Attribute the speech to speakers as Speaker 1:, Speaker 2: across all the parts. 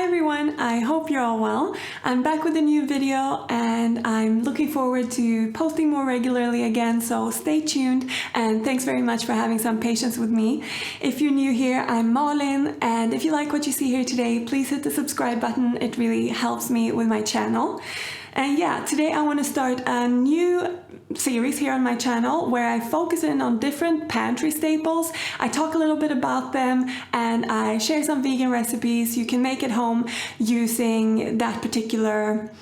Speaker 1: Hi everyone, I hope you're all well. I'm back with a new video and I'm looking forward to posting more regularly again, so stay tuned and thanks very much for having some patience with me. If you're new here, I'm Malin, and if you like what you see here today, please hit the subscribe button. It really helps me with my channel. And yeah, today I want to start a new series here on my channel where I focus in on different pantry staples. I talk a little bit about them and I share some vegan recipes you can make at home using that particular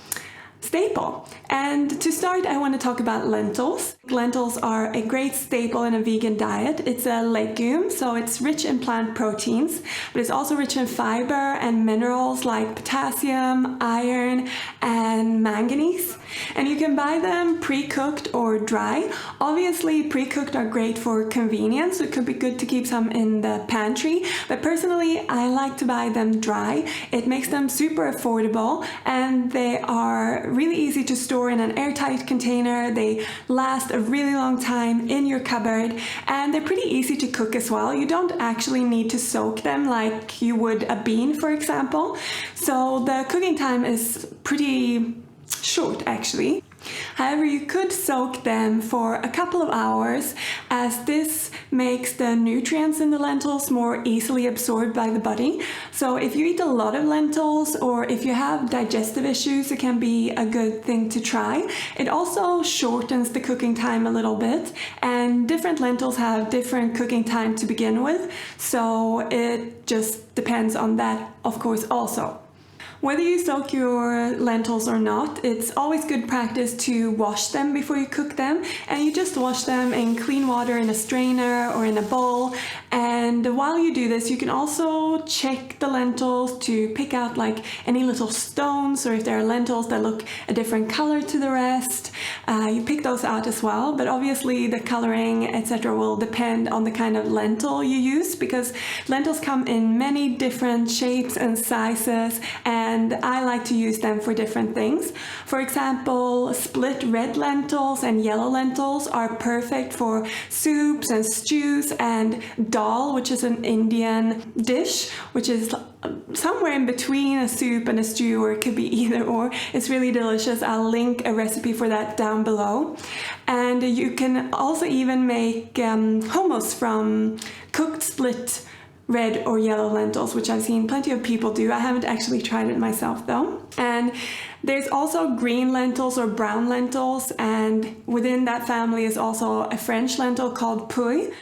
Speaker 1: staple. And to start, I want to talk about lentils. Lentils are a great staple in a vegan diet. It's a legume, so it's rich in plant proteins, but it's also rich in fiber and minerals like potassium, iron, and manganese. And you can buy them pre-cooked or dry. Obviously, pre-cooked are great for convenience, so it could be good to keep some in the pantry, but personally, I like to buy them dry. It makes them super affordable, and they are really easy to store in an airtight container. They last a really long time in your cupboard, and they're pretty easy to cook as well. You don't actually need to soak them like you would a bean, for example. So the cooking time is pretty short actually. However, you could soak them for a couple of hours, as this makes the nutrients in the lentils more easily absorbed by the body. So if you eat a lot of lentils or if you have digestive issues, it can be a good thing to try. It also shortens the cooking time a little bit, and different lentils have different cooking time to begin with, so it just depends on that, of course, also. Whether you soak your lentils or not, it's always good practice to wash them before you cook them, and you just wash them in clean water in a strainer or in a bowl. And while you do this, you can also check the lentils to pick out like any little stones, or if there are lentils that look a different color to the rest, you pick those out as well. But obviously the coloring, etc., will depend on the kind of lentil you use, because lentils come in many different shapes and sizes, and I like to use them for different things. For example, split red lentils and yellow lentils are perfect for soups and stews, and dal, which is an Indian dish, which is somewhere in between a soup and a stew, or it could be either or. It's really delicious. I'll link a recipe for that down below. And you can also even make hummus from cooked split red or yellow lentils, which I've seen plenty of people do. I haven't actually tried it myself though. And there's also green lentils or brown lentils, and within that family is also a French lentil called pouille.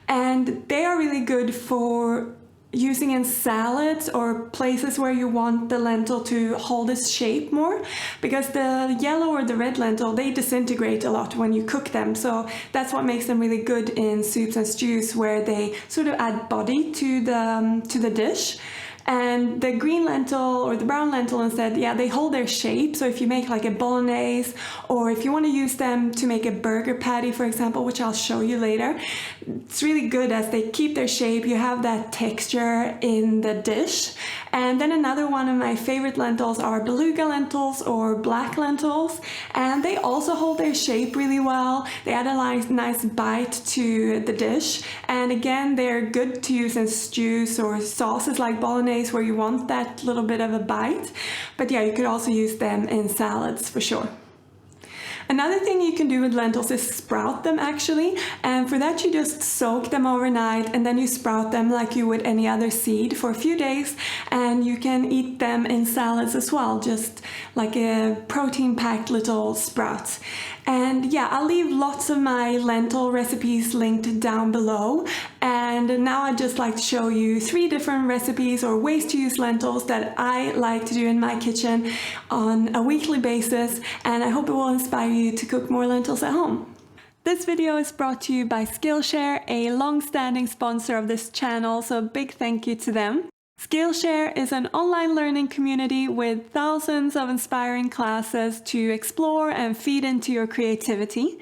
Speaker 1: And they are really good for using in salads or places where you want the lentil to hold its shape more, because the yellow or the red lentil, they disintegrate a lot when you cook them. So that's what makes them really good in soups and stews, where they sort of add body to the dish. And the green lentil or the brown lentil instead, yeah, they hold their shape. So if you make like a bolognese, or if you want to use them to make a burger patty, for example, which I'll show you later, it's really good as they keep their shape. You have that texture in the dish. And then another one of my favorite lentils are beluga lentils or black lentils, and they also hold their shape really well. They add a nice bite to the dish, and again, they're good to use in stews or sauces like bolognese, where you want that little bit of a bite. But yeah, you could also use them in salads for sure. Another thing you can do with lentils is sprout them actually, and for that you just soak them overnight and then you sprout them like you would any other seed for a few days, and you can eat them in salads as well, just like a protein-packed little sprouts. And yeah, I'll leave lots of my lentil recipes linked down below. And now I'd just like to show you 3 different recipes or ways to use lentils that I like to do in my kitchen on a weekly basis, and I hope it will inspire you to cook more lentils at home. This video is brought to you by Skillshare, a long-standing sponsor of this channel, so a big thank you to them. Skillshare is an online learning community with thousands of inspiring classes to explore and feed into your creativity.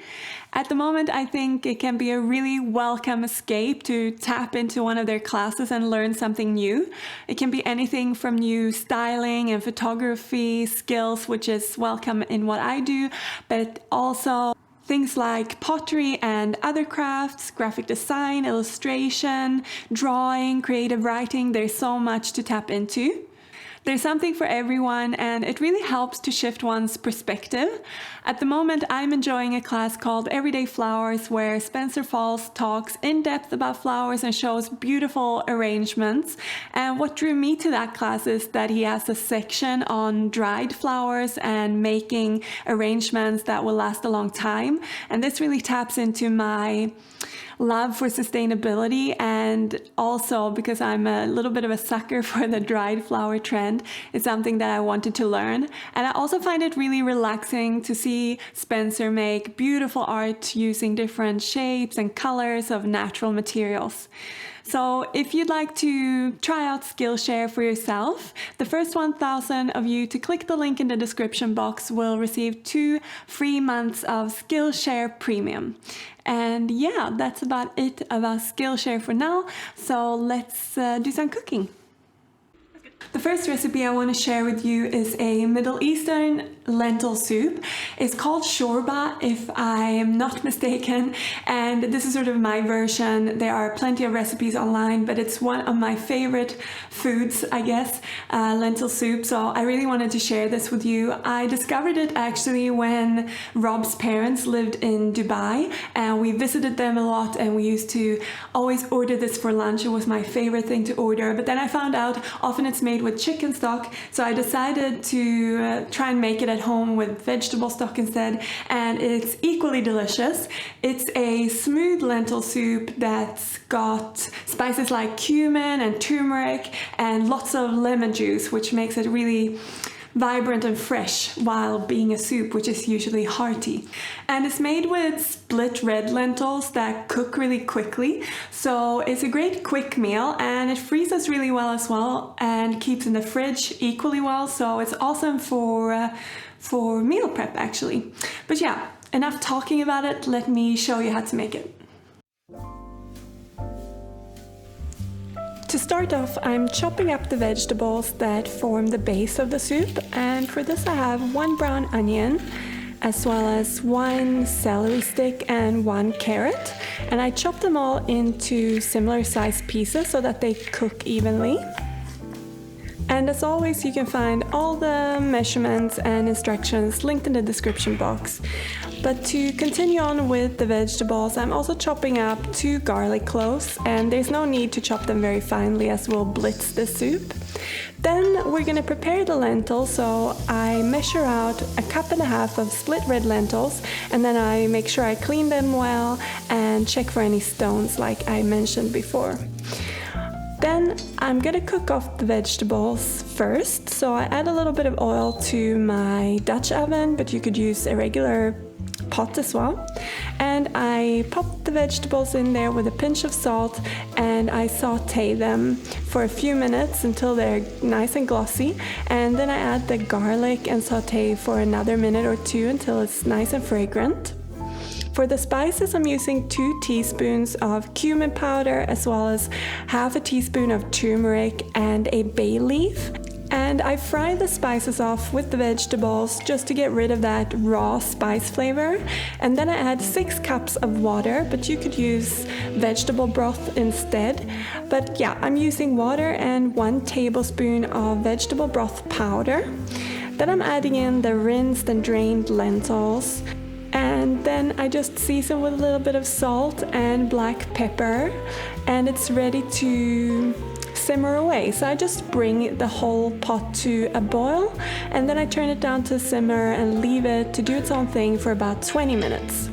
Speaker 1: At the moment, I think it can be a really welcome escape to tap into one of their classes and learn something new. It can be anything from new styling and photography skills, which is welcome in what I do, but also things like pottery and other crafts, graphic design, illustration, drawing, creative writing. There's so much to tap into. There's something for everyone, and it really helps to shift one's perspective. At the moment, I'm enjoying a class called Everyday Flowers, where Spencer Falls talks in depth about flowers and shows beautiful arrangements. And what drew me to that class is that he has a section on dried flowers and making arrangements that will last a long time. And this really taps into my love for sustainability, and also because I'm a little bit of a sucker for the dried flower trend, it's something that I wanted to learn. And I also find it really relaxing to see Spencer make beautiful art using different shapes and colors of natural materials. So if you'd like to try out Skillshare for yourself, the first 1,000 of you to click the link in the description box will receive 2 free months of Skillshare Premium. And yeah, that's about it about Skillshare for now. So let's do some cooking. The first recipe I want to share with you is a Middle Eastern lentil soup. It's called shorba, if I am not mistaken, and this is sort of my version. There are plenty of recipes online, but it's one of my favorite foods, I guess, lentil soup. So I really wanted to share this with you. I discovered it actually when Rob's parents lived in Dubai, and we visited them a lot, and we used to always order this for lunch. It was my favorite thing to order, but then I found out often it's made with chicken stock, so I decided to try and make it at home with vegetable stock instead, and it's equally delicious. It's a smooth lentil soup that's got spices like cumin and turmeric and lots of lemon juice, which makes it really vibrant and fresh while being a soup, which is usually hearty. And it's made with split red lentils that cook really quickly, so it's a great quick meal, and it freezes really well as well and keeps in the fridge equally well, so it's awesome for meal prep actually. But yeah, enough talking about it, let me show you how to make it. To start off, I'm chopping up the vegetables that form the base of the soup, and for this I have 1 brown onion, as well as 1 celery stick and 1 carrot, and I chop them all into similar sized pieces so that they cook evenly. And as always, you can find all the measurements and instructions linked in the description box. But to continue on with the vegetables, I'm also chopping up 2 garlic cloves, and there's no need to chop them very finely as we'll blitz the soup. Then we're gonna prepare the lentils, so I measure out 1.5 cups of split red lentils, and then I make sure I clean them well and check for any stones like I mentioned before. Then I'm gonna cook off the vegetables first, so I add a little bit of oil to my Dutch oven, but you could use a regular pot as well. And I pop the vegetables in there with a pinch of salt, and I saute them for a few minutes until they're nice and glossy. And then I add the garlic and saute for another minute or 2 until it's nice and fragrant. For the spices, I'm using 2 teaspoons of cumin powder, as well as half a teaspoon of turmeric and a bay leaf. And I fry the spices off with the vegetables just to get rid of that raw spice flavor. And then I add 6 cups of water, but you could use vegetable broth instead. But yeah, I'm using water and 1 tablespoon of vegetable broth powder. Then I'm adding in the rinsed and drained lentils. And then I just season with a little bit of salt and black pepper, and it's ready to simmer away. So I just bring the whole pot to a boil, and then I turn it down to simmer and leave it to do its own thing for about 20 minutes.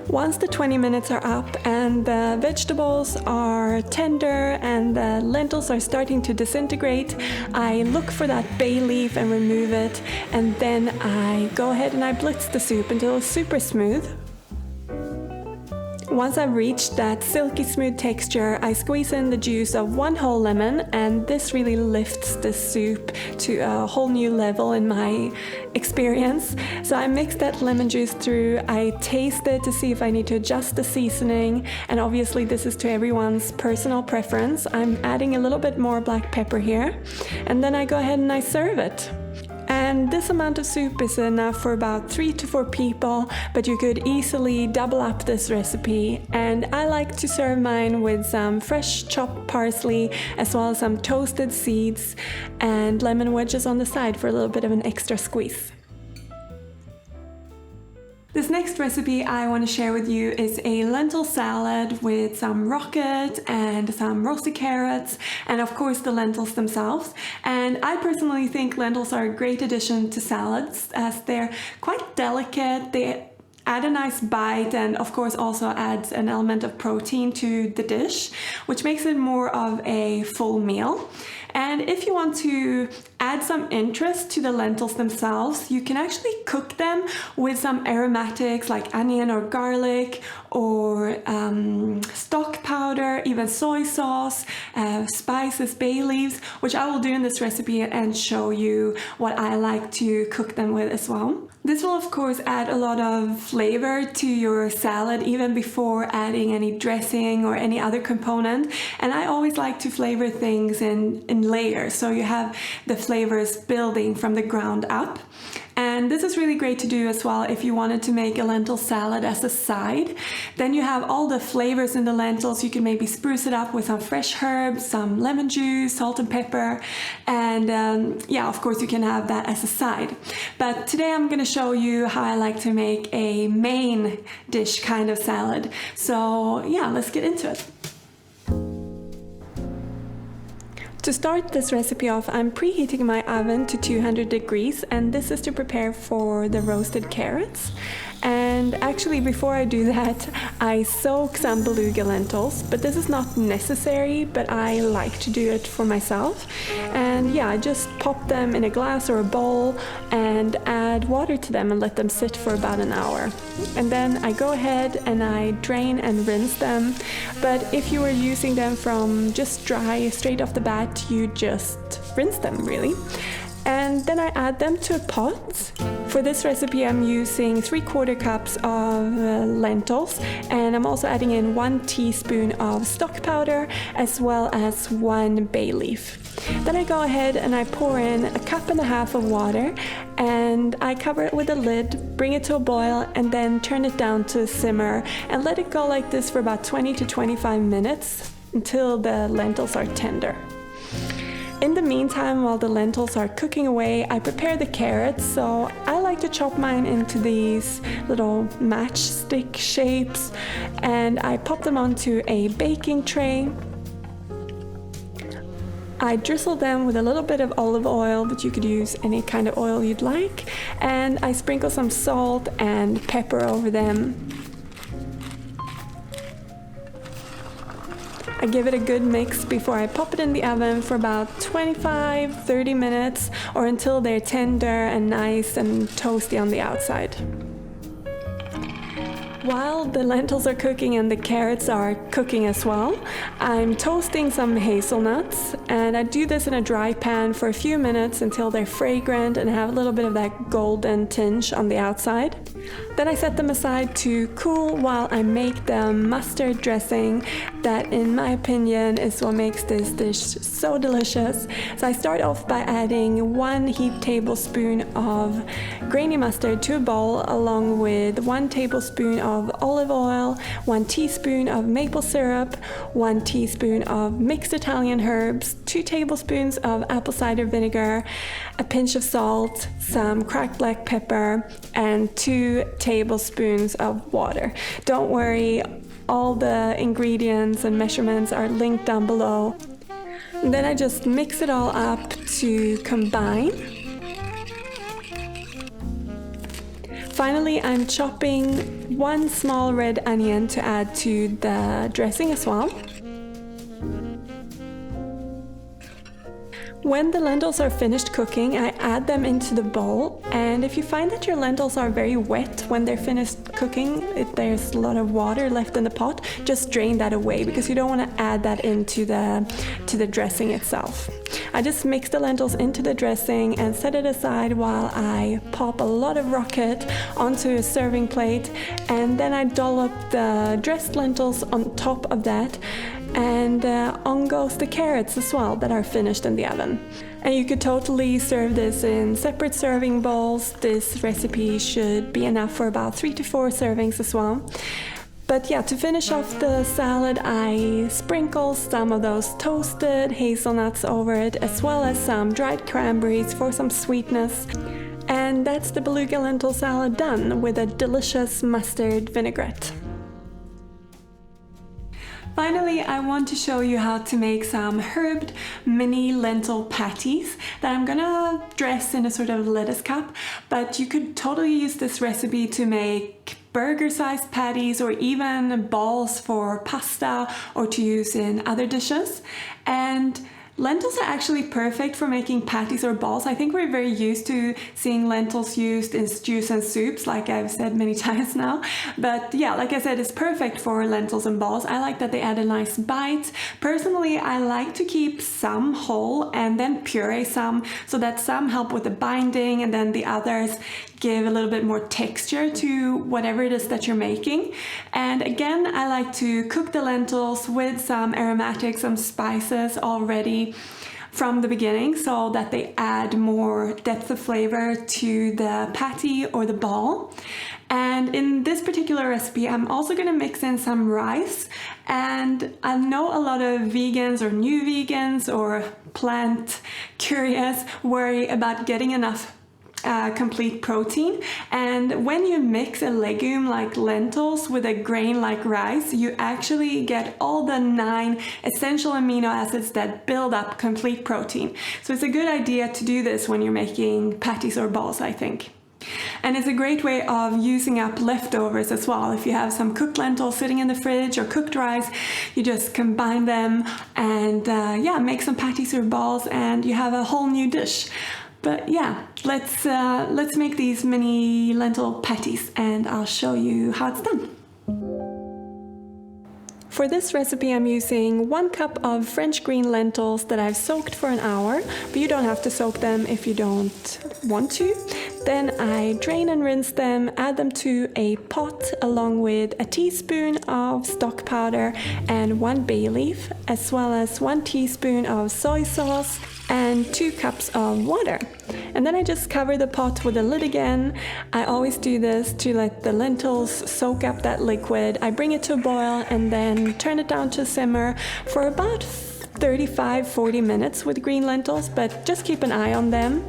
Speaker 1: Once the 20 minutes are up and the vegetables are tender and the lentils are starting to disintegrate, I look for that bay leaf and remove it, and then I go ahead and I blitz the soup until it's super smooth. Once I've reached that silky smooth texture, I squeeze in the juice of 1 whole lemon, and this really lifts the soup to a whole new level in my experience. So I mix that lemon juice through, I taste it to see if I need to adjust the seasoning, and obviously this is to everyone's personal preference. I'm adding a little bit more black pepper here, and then I go ahead and I serve it. And And this amount of soup is enough for about 3 to 4 people, but you could easily double up this recipe. And I like to serve mine with some fresh chopped parsley, as well as some toasted seeds and lemon wedges on the side for a little bit of an extra squeeze. This next recipe I want to share with you is a lentil salad with some rocket and some roasted carrots and of course the lentils themselves. And I personally think lentils are a great addition to salads as they're quite delicate. They add a nice bite and of course also adds an element of protein to the dish, which makes it more of a full meal. And if you want to add some interest to the lentils themselves, you can actually cook them with some aromatics like onion or garlic or stock powder, even soy sauce, spices, bay leaves, which I will do in this recipe and show you what I like to cook them with as well. This will of course add a lot of flavor to your salad even before adding any dressing or any other component. And I always like to flavor things in layers, so you have the flavors building from the ground up. And this is really great to do as well if you wanted to make a lentil salad as a side. Then you have all the flavors in the lentils. You can maybe spruce it up with some fresh herbs, some lemon juice, salt and pepper. And yeah, of course you can have that as a side. But today I'm going to show you how I like to make a main dish kind of salad. So yeah, let's get into it. To start this recipe off, I'm preheating my oven to 200 degrees, and this is to prepare for the roasted carrots. And actually before I do that, I soak some beluga lentils, but this is not necessary, but I like to do it for myself. And yeah, I just pop them in a glass or a bowl and add water to them and let them sit for about an hour. And then I go ahead and I drain and rinse them. But if you were using them from just dry straight off the bat, you just rinse them really. And then I add them to a pot. For this recipe I'm using 3/4 cups of lentils, and I'm also adding in 1 teaspoon of stock powder as well as 1 bay leaf. Then I go ahead and I pour in 1.5 cups of water, and I cover it with a lid, bring it to a boil, and then turn it down to simmer and let it go like this for about 20 to 25 minutes until the lentils are tender. In the meantime, while the lentils are cooking away, I prepare the carrots. So I like to chop mine into these little matchstick shapes, and I pop them onto a baking tray. I drizzle them with a little bit of olive oil, but you could use any kind of oil you'd like, and I sprinkle some salt and pepper over them. I give it a good mix before I pop it in the oven for about 25-30 minutes, or until they're tender and nice and toasty on the outside. While the lentils are cooking and the carrots are cooking as well, I'm toasting some hazelnuts, and I do this in a dry pan for a few minutes until they're fragrant and have a little bit of that golden tinge on the outside. Then I set them aside to cool while I make the mustard dressing that, in my opinion, is what makes this dish so delicious. So I start off by adding 1 heaped tablespoon of grainy mustard to a bowl, along with 1 tablespoon of olive oil, 1 teaspoon of maple syrup, 1 teaspoon of mixed Italian herbs, 2 tablespoons of apple cider vinegar, a pinch of salt, some cracked black pepper, and 2 tablespoons of water. Don't worry, all the ingredients and measurements are linked down below. And then I just mix it all up to combine. Finally, I'm chopping 1 small red onion to add to the dressing as well. When the lentils are finished cooking, I add them into the bowl, and if you find that your lentils are very wet when they're finished cooking, if there's a lot of water left in the pot, just drain that away, because you don't want to add that into the dressing itself. I just mix the lentils into the dressing and set it aside while I pop a lot of rocket onto a serving plate, and then I dollop the dressed lentils on top of that, and on goes the carrots as well that are finished in the oven. And you could totally serve this in separate serving bowls. This recipe should be enough for about 3 to 4 servings as well. But yeah, to finish off the salad, I sprinkle some of those toasted hazelnuts over it, as well as some dried cranberries for some sweetness. And that's the beluga lentil salad done with a delicious mustard vinaigrette. Finally, I want to show you how to make some herbed mini lentil patties that I'm gonna dress in a sort of lettuce cup, but you could totally use this recipe to make burger-sized patties or even balls for pasta or to use in other dishes. And lentils are actually perfect for making patties or balls. I think we're very used to seeing lentils used in stews and soups, like I've said many times now. But yeah, like I said, it's perfect for lentils and balls. I like that they add a nice bite. Personally, I like to keep some whole and then puree some, so that some help with the binding and then the others give a little bit more texture to whatever it is that you're making. And again, I like to cook the lentils with some aromatics, some spices already from the beginning, so that they add more depth of flavor to the patty or the ball. And in this particular recipe, I'm also going to mix in some rice. And I know a lot of vegans or new vegans or plant curious worry about getting enough complete protein, and when you mix a legume like lentils with a grain like rice, you actually get all the 9 essential amino acids that build up complete protein. So it's a good idea to do this when you're making patties or balls, I think. And it's a great way of using up leftovers as well. If you have some cooked lentils sitting in the fridge or cooked rice, you just combine them and yeah, make some patties or balls and you have a whole new dish. But yeah, let's make these mini lentil patties and I'll show you how it's done. For this recipe, I'm using 1 cup of French green lentils that I've soaked for an hour, but you don't have to soak them if you don't want to. Then I drain and rinse them, add them to a pot along with a teaspoon of stock powder and 1 bay leaf, as well as 1 teaspoon of soy sauce and 2 cups of water. And then I just cover the pot with a lid again. I always do this to let the lentils soak up that liquid. I bring it to a boil and then turn it down to simmer for about 35-40 minutes with green lentils, but just keep an eye on them.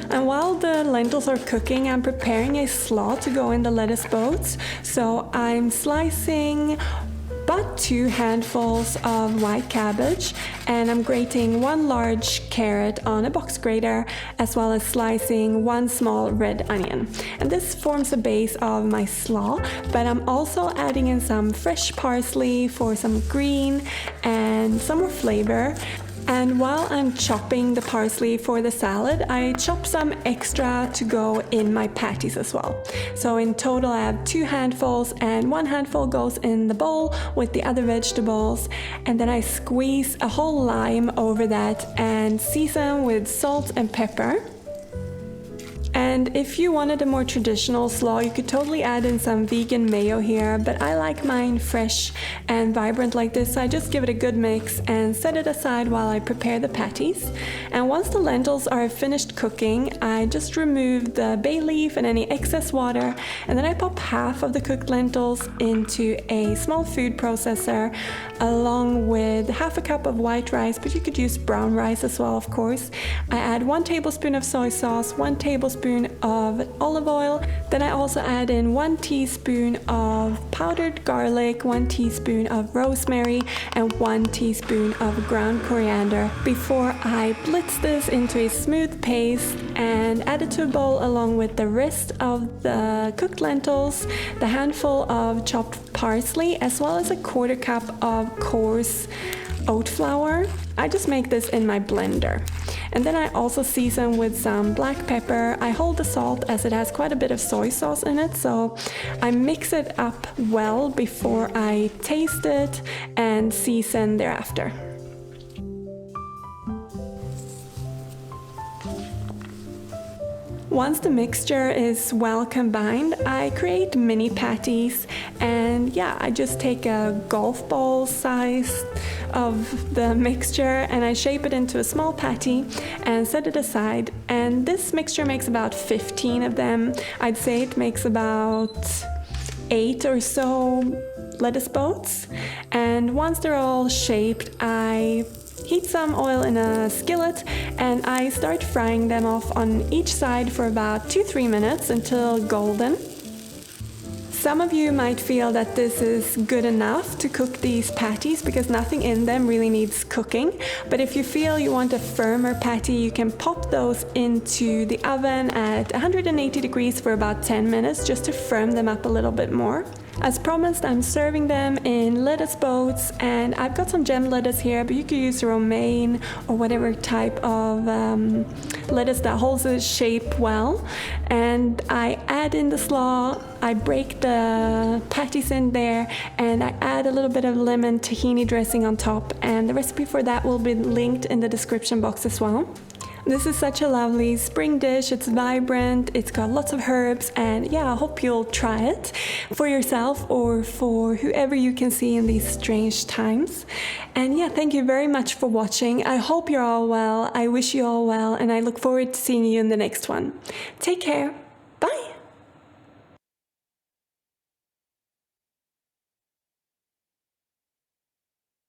Speaker 1: And while the lentils are cooking, I'm preparing a slaw to go in the lettuce boats. So I'm slicing about 2 handfuls of white cabbage, and I'm grating 1 large carrot on a box grater, as well as slicing 1 small red onion. And this forms the base of my slaw, but I'm also adding in some fresh parsley for some green and some more flavor. And while I'm chopping the parsley for the salad, I chop some extra to go in my patties as well. So in total I have 2 handfuls, and 1 handful goes in the bowl with the other vegetables, and then I squeeze a whole lime over that and season with salt and pepper. And if you wanted a more traditional slaw, you could totally add in some vegan mayo here, but I like mine fresh and vibrant like this, so I just give it a good mix and set it aside while I prepare the patties. And once the lentils are finished cooking, I just remove the bay leaf and any excess water, and then I pop half of the cooked lentils into a small food processor along with half a cup of white rice, but you could use brown rice as well, of course. I add 1 tablespoon of soy sauce, 1 tablespoon of olive oil. Then I also add in 1 teaspoon of powdered garlic, 1 teaspoon of rosemary, and 1 teaspoon of ground coriander before I blitz this into a smooth paste and add it to a bowl along with the rest of the cooked lentils, the handful of chopped parsley, as well as a 1/4 cup of coarse oat flour. I just make this in my blender. And then I also season with some black pepper. I hold the salt as it has quite a bit of soy sauce in it, so I mix it up well before I taste it and season thereafter. Once the mixture is well combined, I create mini patties, and yeah, I just take a golf ball size of the mixture and I shape it into a small patty and set it aside. And this mixture makes about 15 of them. I'd say it makes about 8 or so lettuce boats. And once they're all shaped, I heat some oil in a skillet and I start frying them off on each side for about 2-3 minutes until golden. Some of you might feel that this is good enough to cook these patties because nothing in them really needs cooking. But if you feel you want a firmer patty, you can pop those into the oven at 180 degrees for about 10 minutes just to firm them up a little bit more. As promised, I'm serving them in lettuce boats, and I've got some gem lettuce here, but you could use romaine or whatever type of lettuce that holds its shape well. And I add in the slaw, I break the patties in there, and I add a little bit of lemon tahini dressing on top, and the recipe for that will be linked in the description box as well. This is such a lovely spring dish. It's vibrant, it's got lots of herbs, and yeah, I hope you'll try it for yourself or for whoever you can see in these strange times. And yeah, thank you very much for watching. I hope you're all well. I wish you all well, and I look forward to seeing you in the next one. Take care.